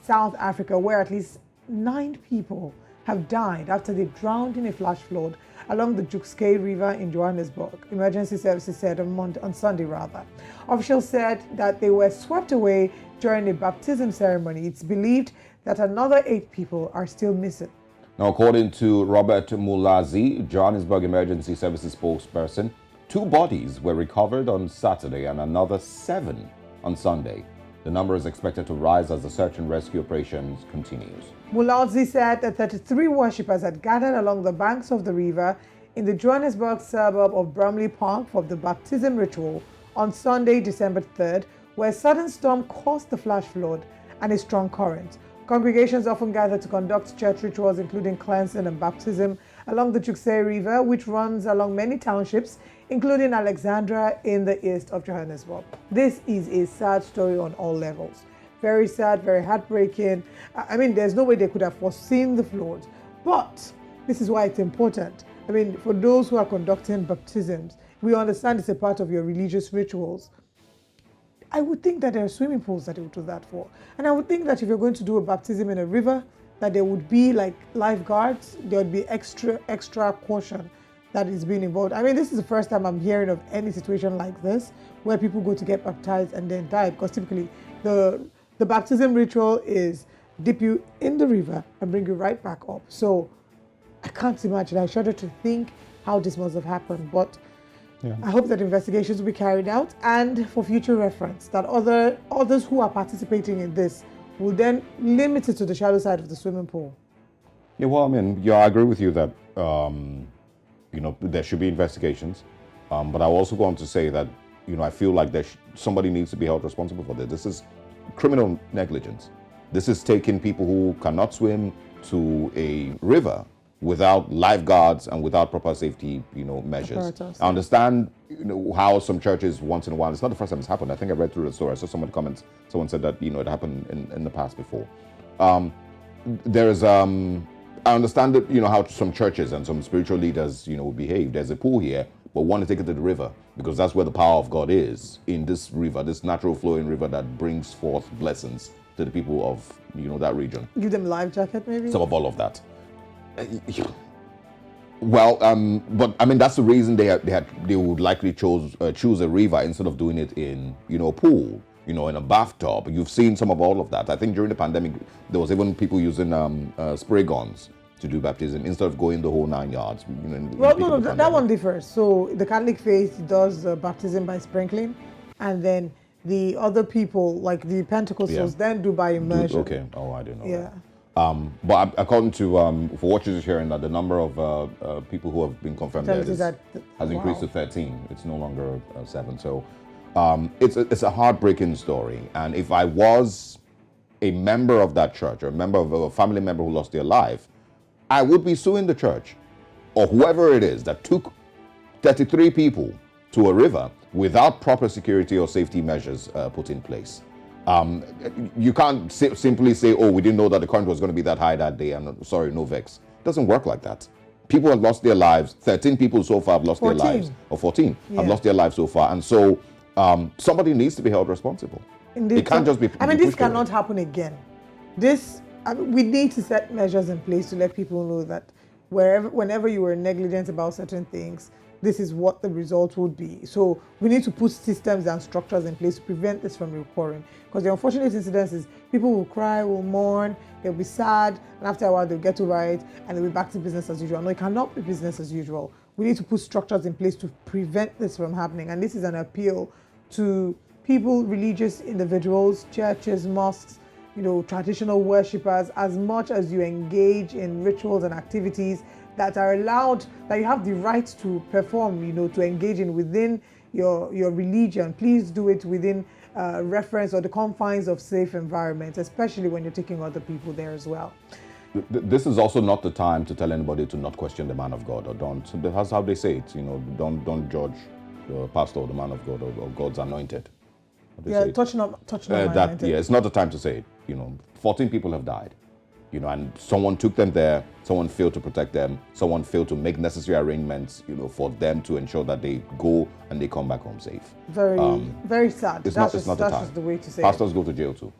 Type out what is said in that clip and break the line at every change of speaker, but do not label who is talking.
South Africa, where at least 9 people have died after they drowned in a flash flood along the Jukskei River in Johannesburg. Emergency services said on Sunday. Officials said that they were swept away during a baptism ceremony. It's believed that another 8 people are still missing.
Now, according to Robert Mulazi, Johannesburg Emergency Services spokesperson, 2 bodies were recovered on Saturday and another 7 on Sunday. The number is expected to rise as the search and rescue operations continues.
Mulazi said that 33 worshippers had gathered along the banks of the river in the Johannesburg suburb of Bramley Park for the baptism ritual on Sunday, December 3rd, where a sudden storm caused the flash flood and a strong current. Congregations often gather to conduct church rituals, including cleansing and baptism, along the Jukskei River, which runs along many townships, including Alexandra in the east of Johannesburg. This is a sad story on all levels. Very sad, very heartbreaking. I mean, there's no way they could have foreseen the flood. But this is why it's important. I mean, for those who are conducting baptisms, we understand it's a part of your religious rituals. I would think that there are swimming pools that they would do that for. And I would think that if you're going to do a baptism in a river, that there would be like lifeguards, there would be extra caution that is being involved. I mean, this is the first time I'm hearing of any situation like this where people go to get baptized and then die, because typically the baptism ritual is dip you in the river and bring you right back up. So I can't imagine. I shudder to think how this must have happened, but yeah. I hope that investigations will be carried out, and for future reference, that others who are participating in this will then limit it to the shallow side of the swimming pool.
Yeah, well, I mean, yeah, I agree with you that there should be investigations, but I also go on to say that I feel like somebody needs to be held responsible for this. This is criminal negligence. This is taking people who cannot swim to a river without lifeguards and without proper safety, measures. I understand, how some churches once in a while, it's not the first time it's happened. I think I read through the story. I saw someone said that, it happened in the past before. I understand that, how some churches and some spiritual leaders, behave. There's a pool here, but want to take it to the river because that's where the power of God is, in this river, this natural flowing river that brings forth blessings to the people of, that region.
Give them life jacket, maybe?
Some of all of that. Well, but I mean, that's the reason they would likely choose a river instead of doing it in a pool, in a bathtub. You've seen some of all of that. I think during the pandemic there was even people using spray guns to do baptism instead of going the whole 9 yards.
No, that one differs. So the Catholic faith does baptism by sprinkling, and then the other people, like the Pentecostals, then do by immersion.
Okay. Oh, I didn't know.
Yeah.
But according to for what you're hearing, that the number of people who have been confirmed dead has increased to 13. It's no longer 7. So it's a heartbreaking story. And if I was a member of that church or a family member who lost their life, I would be suing the church or whoever it is that took 33 people to a river without proper security or safety measures put in place. You can't simply say, oh, we didn't know that the current was going to be that high that day, and sorry, no vex. It doesn't work like that. People have lost their lives. 13 people so far have lost
14.
their lives, or 14 have lost their lives so far. And so somebody needs to be held responsible.
Indeed.
It can't just be
this cannot happen again. We need to set measures in place to let people know that whenever you were negligent about certain things, this is what the result would be. So we need to put systems and structures in place to prevent this from recurring. Because the unfortunate incidents is people will cry, will mourn, they'll be sad, and after a while they'll get over it and they'll be back to business as usual. No, it cannot be business as usual. We need to put structures in place to prevent this from happening. And this is an appeal to people, religious individuals, churches, mosques, traditional worshippers. As much as you engage in rituals and activities that are allowed, that you have the right to perform, to engage in within your religion, please do it within reference or the confines of safe environments, especially when you're taking other people there as well.
This is also not the time to tell anybody to not question the man of God, or don't. That's how they say it. Don't judge the pastor or the man of God or God's anointed.
Touching on anointed.
Yeah, it's not the time to say it. 14 people have died. And someone took them there, someone failed to protect them, someone failed to make necessary arrangements, for them to ensure that they go and they come back home safe.
Very sad.
It's not the time.
That's just the way to say
Pastors go to jail too.